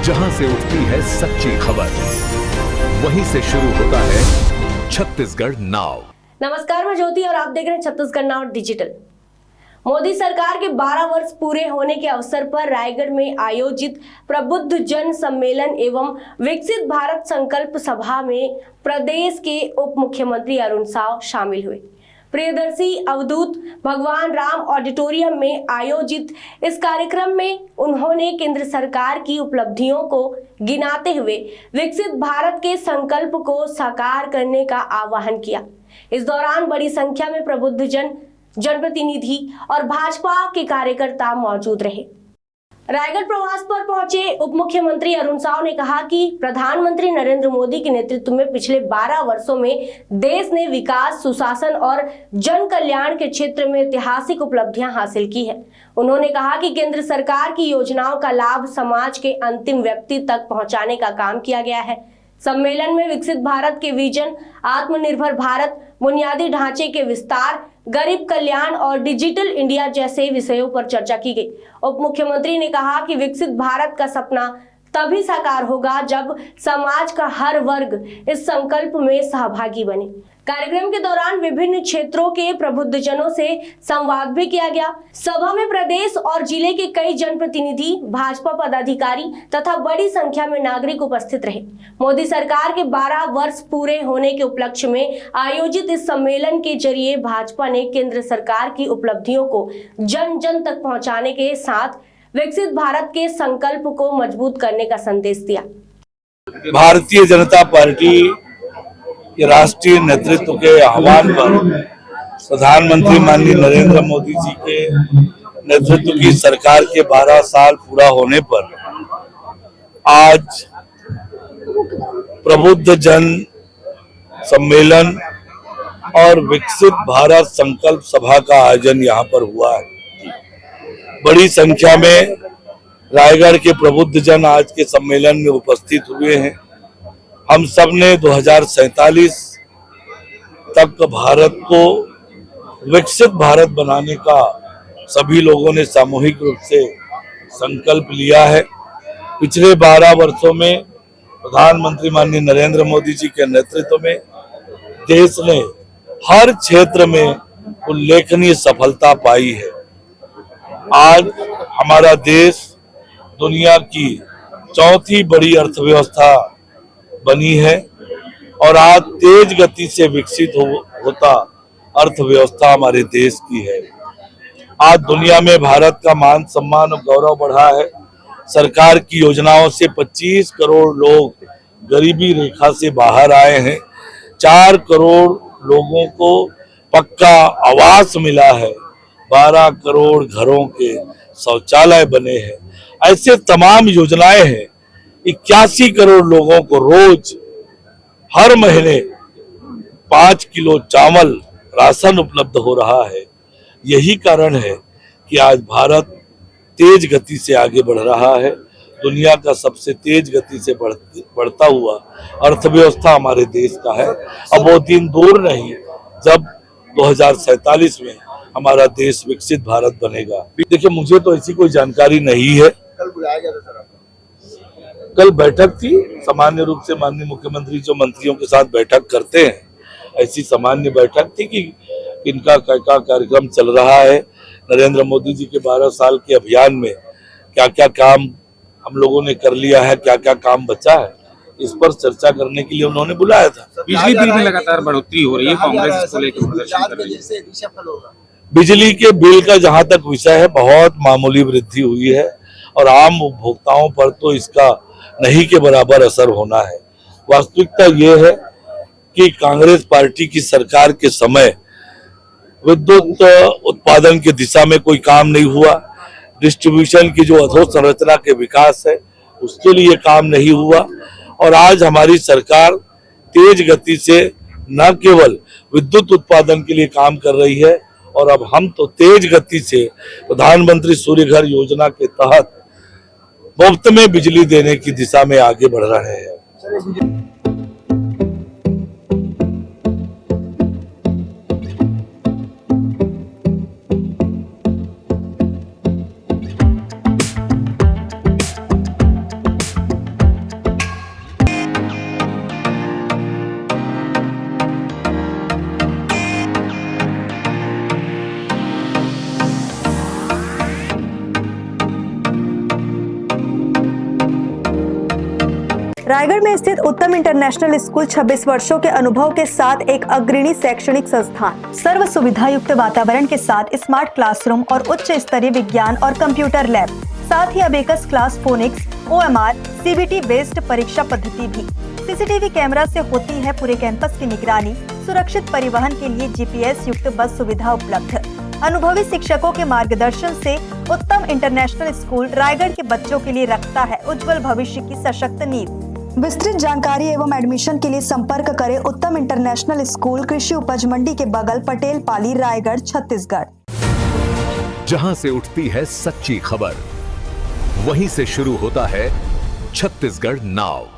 जहां से उठती है सच्ची खबर, वहीं से शुरू होता है छत्तीसगढ़ नाउ। नमस्कार, मैं ज्योति और आप देख रहे हैं छत्तीसगढ़ नाउ डिजिटल। मोदी सरकार के 12 वर्ष पूरे होने के अवसर पर रायगढ़ में आयोजित प्रबुद्ध जन सम्मेलन एवं विकसित भारत संकल्प सभा में प्रदेश के उप मुख्यमंत्री अरुण साव शामिल हुए। प्रियदर्शी अवधूत भगवान राम ऑडिटोरियम में आयोजित इस कार्यक्रम में उन्होंने केंद्र सरकार की उपलब्धियों को गिनाते हुए विकसित भारत के संकल्प को साकार करने का आह्वान किया। इस दौरान बड़ी संख्या में प्रबुद्ध जनप्रतिनिधि और भाजपा के कार्यकर्ता मौजूद रहे। रायगढ़ प्रवास पर पहुंचे उप मुख्यमंत्री अरुण साव ने कहा कि प्रधानमंत्री नरेंद्र मोदी के नेतृत्व में पिछले 12 वर्षों में देश ने विकास, सुशासन और जन कल्याण के क्षेत्र में ऐतिहासिक उपलब्धियां हासिल की है। उन्होंने कहा कि केंद्र सरकार की योजनाओं का लाभ समाज के अंतिम व्यक्ति तक पहुंचाने का काम किया गया है। सम्मेलन में विकसित भारत के विजन, आत्मनिर्भर भारत, बुनियादी ढांचे के विस्तार, गरीब कल्याण और डिजिटल इंडिया जैसे विषयों पर चर्चा की गई। उप मुख्यमंत्री ने कहा कि विकसित भारत का सपना तभी साकार होगा जब समाज का हर वर्ग इस संकल्प में सहभागी बने। कार्यक्रम के दौरान विभिन्न क्षेत्रों के प्रबुद्धजनों से संवाद भी किया गया। सभा में प्रदेश और जिले के कई जनप्रतिनिधि, भाजपा पदाधिकारी तथा बड़ी संख्या में नागरिक उपस्थित रहे। मोदी सरकार के 12 वर्ष पूरे होने के उपलक्ष्य में आयोजित इस सम्मेलन के जरिए भाजपा ने केंद्र सरकार की उपलब्धियों को जन जन तक पहुंचाने के साथ विकसित भारत के संकल्प को मजबूत करने का संदेश दिया। भारतीय जनता पार्टी के राष्ट्रीय नेतृत्व के आह्वान पर प्रधानमंत्री माननीय नरेंद्र मोदी जी के नेतृत्व की सरकार के 12 साल पूरा होने पर आज प्रबुद्ध जन सम्मेलन और विकसित भारत संकल्प सभा का आयोजन यहाँ पर हुआ है। बड़ी संख्या में रायगढ़ के प्रबुद्ध जन आज के सम्मेलन में उपस्थित हुए हैं। हम सब ने 2047 तक भारत को विकसित भारत बनाने का सभी लोगों ने सामूहिक रूप से संकल्प लिया है। पिछले 12 वर्षों में प्रधानमंत्री माननीय नरेंद्र मोदी जी के नेतृत्व में देश ने हर क्षेत्र में उल्लेखनीय सफलता पाई है। आज हमारा देश दुनिया की चौथी बड़ी अर्थव्यवस्था बनी है और आज तेज गति से विकसित होता अर्थव्यवस्था हमारे देश की है। आज दुनिया में भारत का मान सम्मान और गौरव बढ़ा है। सरकार की योजनाओं से 25 करोड़ लोग गरीबी रेखा से बाहर आए हैं। 4 करोड़ लोगों को पक्का आवास मिला है। 12 करोड़ घरों के शौचालय बने हैं। ऐसे तमाम योजनाएं हैं। 81 करोड़ लोगों को रोज हर महीने 5 किलो चावल राशन उपलब्ध हो रहा है। यही कारण है कि आज भारत तेज गति से आगे बढ़ रहा है। दुनिया का सबसे तेज गति से बढ़ता हुआ अर्थव्यवस्था हमारे देश का है। अब वो दिन दूर नहीं जब 2047 में हमारा देश विकसित भारत बनेगा। देखिए, मुझे तो ऐसी कोई जानकारी नहीं है। कल बुलाया गया था सर? कल बैठक थी। सामान्य रूप से माननीय मुख्यमंत्री जो मंत्रियों के साथ बैठक करते हैं, ऐसी सामान्य बैठक थी कि इनका क्या कार्यक्रम चल रहा है। नरेंद्र मोदी जी के 12 साल के अभियान में क्या क्या काम हम लोगों ने कर लिया है, क्या क्या काम बचा है, इस पर चर्चा करने के लिए उन्होंने बुलाया था। बिजली बिल में लगातार बढ़ोतरी हो रही है, कांग्रेस इसको लेकर प्रदर्शन कर रही है। बिजली के बिल का जहां तक विषय है, बहुत मामूली वृद्धि हुई है और आम उपभोक्ताओं पर तो इसका नहीं के बराबर असर होना है। वास्तविकता ये है कि कांग्रेस पार्टी की सरकार के समय विद्युत उत्पादन की दिशा में कोई काम नहीं हुआ। डिस्ट्रीब्यूशन की जो अधोसंरचना के विकास है, उसके लिए काम नहीं हुआ। और आज हमारी सरकार तेज गति से न केवल विद्युत उत्पादन के लिए काम कर रही है, और अब हम तो तेज गति से प्रधानमंत्री सूर्य घर योजना के तहत मुफ्त में बिजली देने की दिशा में आगे बढ़ रहे हैं। रायगढ़ में स्थित उत्तम इंटरनेशनल स्कूल 26 वर्षों के अनुभव के साथ एक अग्रणी शैक्षणिक संस्थान, सर्व सुविधा युक्त वातावरण के साथ स्मार्ट क्लासरूम और उच्च स्तरीय विज्ञान और कंप्यूटर लैब, साथ ही abacus class, phonics, OMR, CBT based परीक्षा पद्धति भी। CCTV कैमरा से होती है पूरे कैंपस की निगरानी। सुरक्षित परिवहन के लिए GPS युक्त बस सुविधा उपलब्ध। अनुभवी शिक्षकों के मार्गदर्शन से उत्तम इंटरनेशनल स्कूल रायगढ़ के बच्चों के लिए रखता है उज्जवल भविष्य की सशक्त नींव। विस्तृत जानकारी एवं एडमिशन के लिए संपर्क करें उत्तम इंटरनेशनल स्कूल, कृषि उपज मंडी के बगल, पटेल पाली, रायगढ़, छत्तीसगढ़। जहां से उठती है सच्ची खबर, वहीं से शुरू होता है छत्तीसगढ़ नाव।